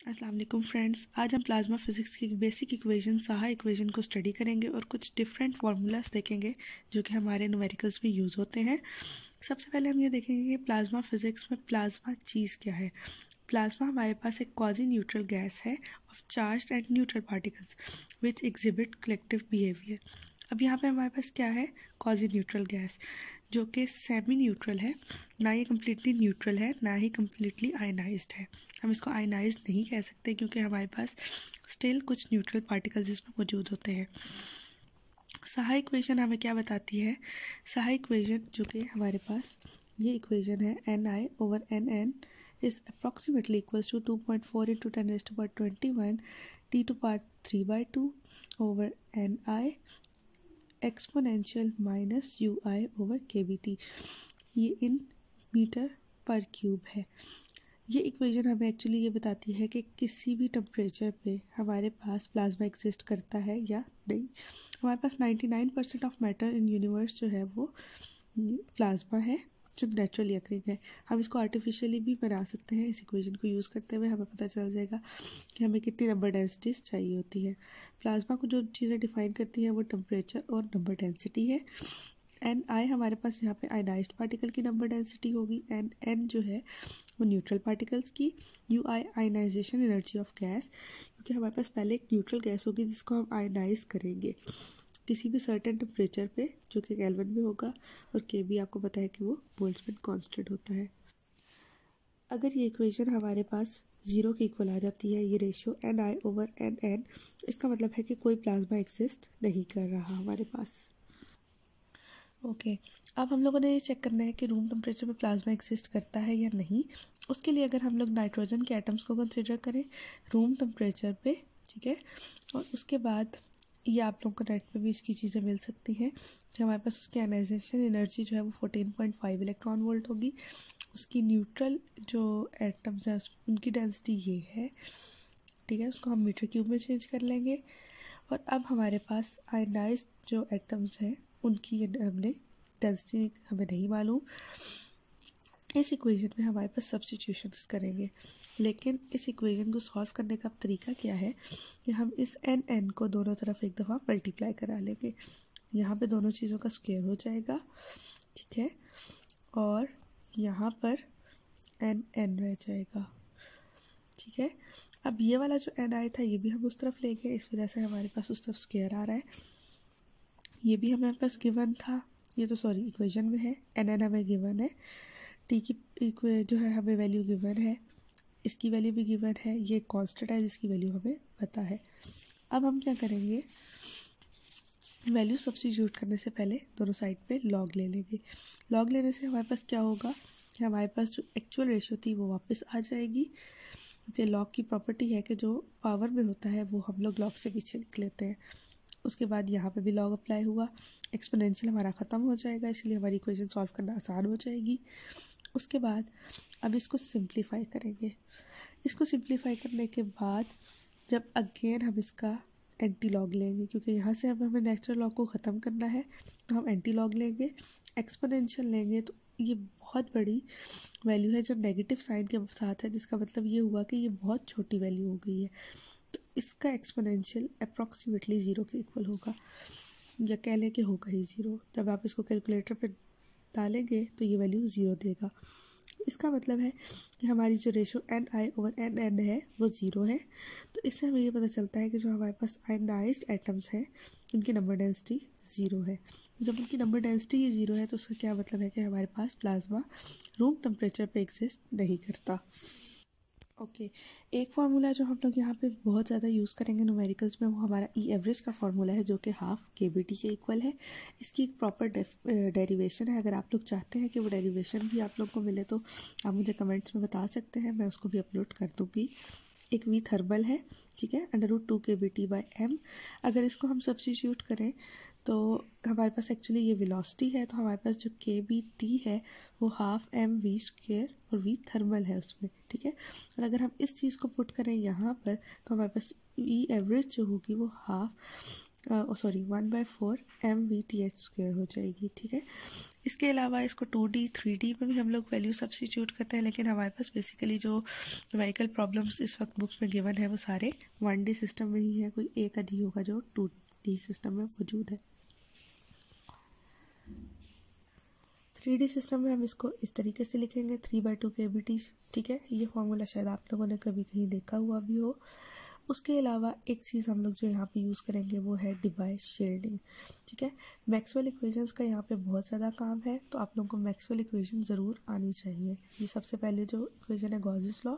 अस्सलाम वालेकुम फ्रेंड्स, आज हम प्लाज्मा फिज़िक्स की बेसिक इक्वेशन साहा इक्वेशन को स्टडी करेंगे और कुछ डिफरेंट फार्मूलाज देखेंगे जो कि हमारे न्यूमेरिकल्स में यूज़ होते हैं। सबसे पहले हम ये देखेंगे कि प्लाज्मा फिज़िक्स में प्लाज्मा चीज़ क्या है। प्लाज्मा हमारे पास एक क्वाजी न्यूट्रल गैस है of charged and neutral particles which exhibit collective behaviour. अब यहाँ पे हमारे पास क्या है, क्वाजी न्यूट्रल गैस जो कि सेमी न्यूट्रल है, ना ये कम्प्लीटली न्यूट्रल है ना ही कम्प्लीटली आयनाइज्ड है। हम इसको आयनाइज्ड नहीं कह सकते क्योंकि हमारे पास स्टिल कुछ न्यूट्रल पार्टिकल्स इसमें मौजूद होते हैं। साहा इक्वेशन हमें क्या बताती है, साहा इक्वेशन जो कि हमारे पास ये इक्वेशन है Ni/Nn is approximately equals to 2.4 into 10 raised to power 21 t to power 3/2 over Ni exponential minus UI over KBT, ये इन मीटर पर क्यूब है। ये इक्वेशन हमें एक्चुअली ये बताती है कि किसी भी टेम्परेचर पे हमारे पास प्लाज्मा एग्जिस्ट करता है या नहीं। हमारे पास 99% ऑफ मैटर इन यूनिवर्स जो है वो प्लाज्मा है जो नेचुरली अकरिंग है। हम इसको आर्टिफिशियली भी बना सकते हैं। इस इक्वेशन को यूज़ करते हुए हमें पता चल जाएगा कि हमें कितनी नंबर डेंसिटीज चाहिए होती है। प्लाज्मा को जो चीज़ें डिफाइन करती हैं वो टेम्परेचर और नंबर डेंसिटी है। Ni हमारे पास यहाँ पे आयनाइज्ड पार्टिकल की नंबर डेंसिटी होगी, एंड N जो है वो न्यूट्रल पार्टिकल्स की। UI ionization energy of gas, क्योंकि हमारे पास पहले एक न्यूट्रल गैस होगी जिसको हम आयनाइज करेंगे किसी भी सर्टेन टेम्परेचर पे जो कि केल्विन में होगा, और के भी आपको पता है कि वो बोल्ट्जमैन कांस्टेंट होता है। अगर ये इक्वेशन हमारे पास ज़ीरो के इक्वल आ जाती है, ये रेशियो Ni/Nn, इसका मतलब है कि कोई प्लाज्मा एग्जिस्ट नहीं कर रहा हमारे पास। ओके, अब हम लोगों ने ये चेक करना है कि रूम टेम्परेचर पे प्लाज्मा एग्जिस्ट करता है या नहीं। उसके लिए अगर हम लोग नाइट्रोजन के एटम्स को कंसिडर करें रूम टेम्परेचर पे, ठीक है, और उसके बाद ये आप लोगों को नेट पे भी इसकी चीज़ें मिल सकती हैं कि हमारे पास उसकी आयनाइजेशन एनर्जी जो है वो 14.5 इलेक्ट्रॉन वोल्ट होगी। उसकी न्यूट्रल जो एटम्स हैं उनकी डेंसिटी ये है, ठीक है, उसको हम मीटर क्यूब में चेंज कर लेंगे। और अब हमारे पास आयनाइज्ड जो एटम्स हैं उनकी हमने डेंसिटी हमें नहीं मालूम। इस इक्वेशन में हमारे पास सब्स्टिट्यूशंस करेंगे, लेकिन इस इक्वेशन को सॉल्व करने का तरीका क्या है कि हम इस Nn को दोनों तरफ एक दफ़ा मल्टीप्लाई करा लेंगे। यहाँ पे दोनों चीज़ों का स्क्वायर हो जाएगा, ठीक है, और यहाँ पर Nn रह जाएगा, ठीक है। अब ये वाला जो Ni था ये भी हम उस तरफ लेंगे, इस वजह से हमारे पास उस तरफ स्क्वायर आ रहा है। ये भी हमारे पास गिवन था, ये तो सॉरी इक्वेशन में है। Nn हमें गिवन है, टी की जो है हमें वैल्यू गिवन है, इसकी वैल्यू भी गिवन है, ये कांस्टेंट है जिसकी वैल्यू हमें पता है। अब हम क्या करेंगे, वैल्यू सब्स्टिट्यूट करने से पहले दोनों साइड पे लॉग ले लेंगे। लॉग लेने से हमारे पास क्या होगा कि हमारे पास जो एक्चुअल रेशियो थी वो वापस आ जाएगी, क्योंकि लॉग की प्रॉपर्टी है कि जो पावर में होता है वो हम लोग लॉग से पीछे निकल लेते हैं। उसके बाद यहाँ पे भी लॉग अप्लाई हुआ, एक्सपोनेंशियल हमारा ख़त्म हो जाएगा, इसलिए हमारी इक्वेशन सॉल्व करना आसान हो जाएगी। उसके बाद अब इसको सिंप्लीफाई करेंगे। इसको सिंप्लीफाई करने के बाद जब अगेन हम इसका एंटी लॉग लेंगे, क्योंकि यहाँ से अब हमें नेचुरल लॉग को ख़त्म करना है, तो हम एंटी लॉग लेंगे, एक्सपोनेंशियल लेंगे, तो ये बहुत बड़ी वैल्यू है जो नेगेटिव साइन के साथ है, जिसका मतलब ये हुआ कि ये बहुत छोटी वैल्यू हो गई है। तो इसका एक्सपोनेंशियल अप्रॉक्सीमेटली ज़ीरो के इक्वल होगा, या कह लें कि होगा ही ज़ीरो। जब आप इसको कैलकुलेटर पे डालेंगे तो ये वैल्यू ज़ीरो देगा। इसका मतलब है कि हमारी जो रेशो Ni/Nn है वो ज़ीरो है। तो इससे हमें ये पता चलता है कि जो हमारे पास आयनाइज्ड एटम्स हैं उनकी नंबर डेंसिटी ज़ीरो है। जब उनकी नंबर डेंसिटी ही ज़ीरो है तो उसका क्या मतलब है कि हमारे पास प्लाज्मा रूम टेम्परेचर पे एग्जिस्ट नहीं करता। ओके, एक फार्मूला जो हम लोग यहाँ पे बहुत ज़्यादा यूज़ करेंगे न्यूमेरिकल्स में वो हमारा ई एवरेज का फार्मूला है, जो कि हाफ KBT के इक्वल है। इसकी एक प्रॉपर डेरिवेशन है। अगर आप लोग चाहते हैं कि वो डेरिवेशन भी आप लोग को मिले तो आप मुझे कमेंट्स में बता सकते हैं, मैं उसको भी अपलोड कर दूँगी। एक V थर्मल है, ठीक है, √2 KBT/m। अगर इसको हम सब्स्टिट्यूट करें तो हमारे पास एक्चुअली ये वेलोसिटी है, तो हमारे पास जो KBT है वो हाफ mv² और V थर्मल है उसमें, ठीक है। और अगर हम इस चीज़ को पुट करें यहाँ पर तो हमारे पास E एवरेज जो होगी वो हाफ 1/4 mvth² हो जाएगी, ठीक है। इसके अलावा इसको 2D 3D में भी हम लोग वैल्यू सब्स्टिट्यूट करते हैं, लेकिन हमारे पास बेसिकली जो न्यूमेरिकल प्रॉब्लम्स इस वक्त बुक्स में गिवन है वो सारे 1D सिस्टम में ही है, कोई एक आधी होगा जो 2D सिस्टम में मौजूद है। 3D सिस्टम में हम इसको इस तरीके से लिखेंगे 3/2 KBT, ठीक है। ये फॉर्मूला शायद आप लोगों ने कभी कहीं देखा हुआ भी हो। उसके अलावा एक चीज़ हम लोग जो यहाँ पे यूज़ करेंगे वो है डिवाई शील्डिंग, ठीक है। मैक्सवेल इक्वेशंस का यहाँ पे बहुत ज़्यादा काम है, तो आप लोगों को मैक्सवेल इक्वेशन ज़रूर आनी चाहिए। ये सबसे पहले जो इक्वेशन है गॉसेस लॉ।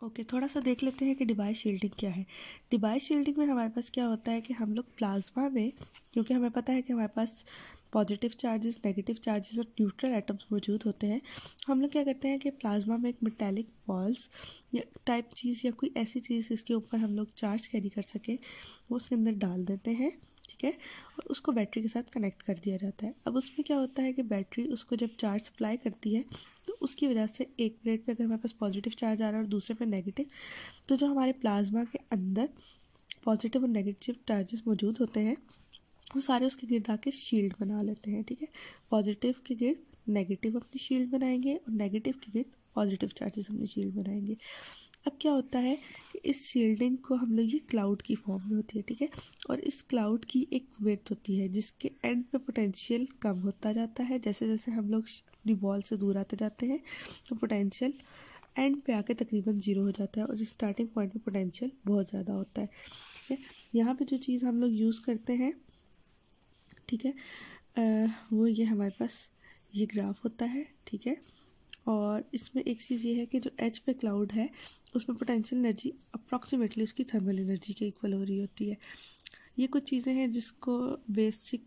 ओके, थोड़ा सा देख लेते हैं कि डिवाई शील्डिंग क्या है। डिवाई शील्डिंग में हमारे पास क्या होता है कि हम लोग प्लाज्मा में, क्योंकि हमें पता है कि हमारे पास पॉजिटिव चार्जेस, नेगेटिव चार्जेस और न्यूट्रल एटम्स मौजूद होते हैं, हम लोग क्या करते हैं कि प्लाज्मा में एक मेटालिक बॉल्स या टाइप चीज़ या कोई ऐसी चीज़ जिसके ऊपर हम लोग चार्ज कैरी कर सकें वो उसके अंदर डाल देते हैं, ठीक है, और उसको बैटरी के साथ कनेक्ट कर दिया जाता है। अब उसमें क्या होता है कि बैटरी उसको जब चार्ज सप्लाई करती है तो उसकी वजह से एक प्लेट पे अगर हमारे पास पॉजिटिव चार्ज आ रहा है और दूसरे पे नेगेटिव, तो जो हमारे प्लाज्मा के अंदर पॉजिटिव और नेगेटिव चार्जेस मौजूद होते हैं वो सारे उसके गिर्द आके शील्ड बना लेते हैं, ठीक है। पॉजिटिव के गिर्द नेगेटिव अपनी शील्ड बनाएंगे और नेगेटिव के गिर्द पॉजिटिव चार्जेस अपनी शील्ड बनाएंगे। अब क्या होता है कि इस शील्डिंग को हम लोग, ये क्लाउड की फॉर्म में होती है, ठीक है, और इस क्लाउड की एक विड्थ होती है जिसके एंड पे पोटेंशियल कम होता जाता है। जैसे जैसे हम लोग अपनी बॉल से दूर आते जाते हैं तो पोटेंशियल एंड पे आके तकरीबन 0 हो जाता है और स्टार्टिंग पॉइंट पे पोटेंशियल बहुत ज़्यादा होता है, ठीक है। यहाँ पे जो चीज़ हम लोग यूज़ करते हैं, ठीक है, वो ये हमारे पास ये ग्राफ होता है, ठीक है, और इसमें एक चीज़ ये है कि जो एच पे क्लाउड है उसमें पोटेंशियल एनर्जी अप्रॉक्सीमेटली उसकी थर्मल एनर्जी के इक्वल हो रही होती है। ये कुछ चीज़ें हैं जिसको बेसिक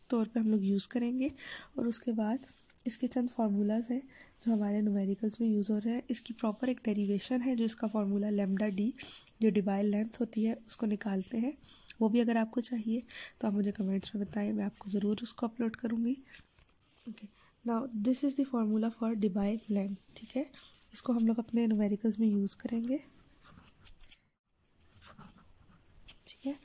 तौर पे हम लोग यूज़ करेंगे, और उसके बाद इसके चंद फार्मूलाज हैं जो हमारे न्यूमेरिकल्स में यूज़ हो रहे हैं। इसकी प्रॉपर एक डेरिवेशन है जो इसका फार्मूला लैम्डा डी, जो डिवाइल लेंथ होती है उसको निकालते हैं। वो भी अगर आपको चाहिए तो आप मुझे कमेंट्स में बताएं, मैं आपको ज़रूर उसको अपलोड करूँगी। Okay, now this is the formula for डिवाइल लेंथ, ठीक है। इसको हम लोग अपने न्यूमेरिकल्स में यूज़ करेंगे, ठीक है।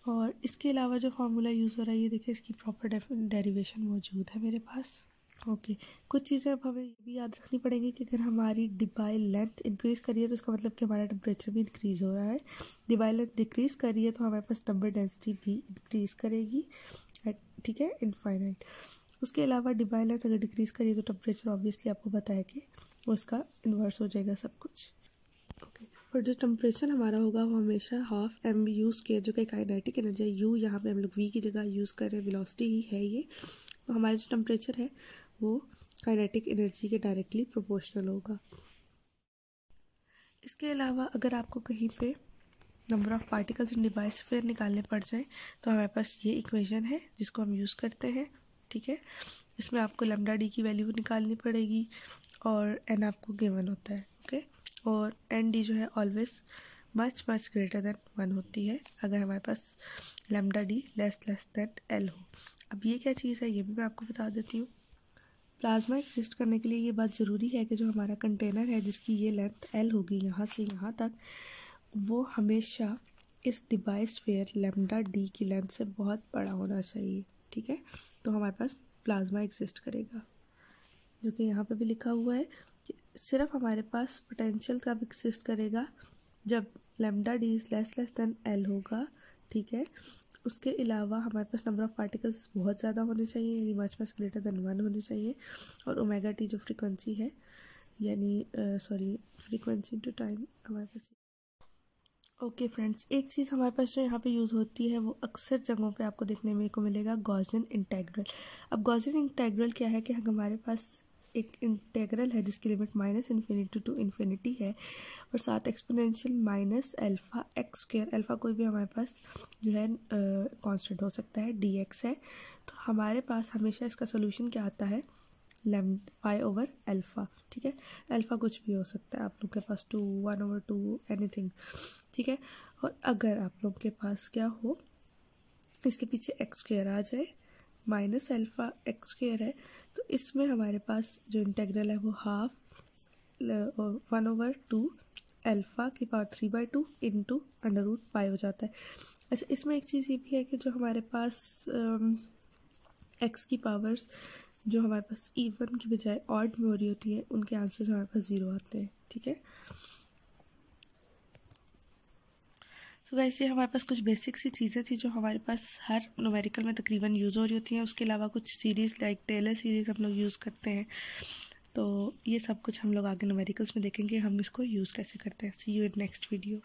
और इसके अलावा जो फार्मूला यूज़ हो रहा है ये देखिए, इसकी प्रॉपर डेरिवेशन मौजूद है मेरे पास। ओके, कुछ चीज़ें अब हमें ये भी याद रखनी पड़ेगी कि अगर हमारी डिवाइल लेंथ इंक्रीज़ करिए तो इसका मतलब कि हमारा टेम्परेचर भी इंक्रीज़ हो रहा है। डिवाइल लेंथ डिक्रीज़ करिए तो हमारे पास नंबर डेंसिटी भी इंक्रीज़ करेगी, ठीक है, इनफाइनाइट। उसके अलावा डिवाइल लेंथ अगर डिक्रीज़ करिए तो टेम्परेचर ऑब्वियसली आपको पता है कि वो इसका इन्वर्स हो जाएगा सब कुछ। ओके, और जो टेम्परेचर हमारा होगा वो हमेशा हाफ एम यू स्क्वायर, जो कि काइनेटिक एनर्जी है, यू यहाँ पे हम लोग वी की जगह यूज़ कर रहे हैं, वेलोसिटी ही है ये, तो हमारा जो टेम्परेचर है वो काइनेटिक एनर्जी के डायरेक्टली प्रोपोर्शनल होगा। इसके अलावा अगर आपको कहीं पे number of particles in device फिर निकालने पड़ जाए तो हमारे पास ये इक्वेशन है जिसको हम यूज़ करते हैं, ठीक है। इसमें आपको लैम्डा डी की वैल्यू निकालनी पड़ेगी और एन आपको गिवन होता है, ओके, और एन डी जो है always much much greater than 1 होती है अगर हमारे पास lambda D less than L हो। अब ये क्या चीज़ है ये भी मैं आपको बता देती हूँ। प्लाज्मा एग्जिस्ट करने के लिए ये बात ज़रूरी है कि जो हमारा कंटेनर है जिसकी ये लेंथ एल होगी यहाँ से यहाँ तक, वो हमेशा इस डिवाइस फेयर लैम्डा डी की लेंथ से बहुत बड़ा होना चाहिए, ठीक है, तो हमारे पास प्लाज्मा एग्जिस्ट करेगा। जो कि यहाँ पे भी लिखा हुआ है कि सिर्फ हमारे पास पोटेंशियल तब एग्जिस्ट करेगा जब lambda D is less than L होगा, ठीक है। उसके अलावा हमारे पास नंबर ऑफ़ पार्टिकल्स बहुत ज़्यादा होने चाहिए, यानी मच ग्रेटर देन 1 होने चाहिए, और ओमेगा टी जो फ्रीक्वेंसी है, यानी फ्रीक्वेंसी टू टाइम हमारे पास। ओके फ्रेंड्स, एक चीज़ हमारे पास जो यहाँ पे यूज़ होती है वो अक्सर जगहों पे आपको देखने में को मिलेगा, गॉसियन इंटेग्रल। अब गॉसियन इंटेग्रल क्या है कि हमारे पास एक इंटेग्रल है जिसकी लिमिट -इन्फिनिटी टू इन्फिनिटी है और साथ exponential minus alpha x square, alpha कोई भी हमारे पास जो है कांस्टेंट हो सकता है, डी एक्स है। तो हमारे पास हमेशा इसका सोल्यूशन क्या आता है, पाई ओवर अल्फ़ा, ठीक है। अल्फ़ा कुछ भी हो सकता है, आप लोग के पास 2, 1/2 एनीथिंग, ठीक है। और अगर आप लोग के पास क्या हो, इसके पीछे एक्स स्क्वायर आ जाए, माइनस अल्फ़ा एक्स स्क्वायर है, तो इसमें हमारे पास जो इंटेग्रल है वो हाफ 1/2 अल्फ़ा की पावर 3/2 इंटू √पाई हो जाता है। अच्छा, इसमें एक चीज़ ये भी है कि जो हमारे पास एक्स की पावर्स जो हमारे पास इवन की बजाय ऑड में हो रही होती है उनके आंसर्स हमारे पास 0 आते हैं। ठीक है, तो वैसे हमारे पास कुछ बेसिक सी चीज़ें थी जो हमारे पास हर न्यूमेरिकल में तकरीबन यूज़ हो रही होती हैं। उसके अलावा कुछ सीरीज़ लाइक टेलर सीरीज़ हम लोग यूज़ करते हैं। तो ये सब कुछ हम लोग आगे न्यूमेरिकल्स में देखेंगे हम इसको यूज़ कैसे करते हैं। सी यू इन नेक्स्ट वीडियो।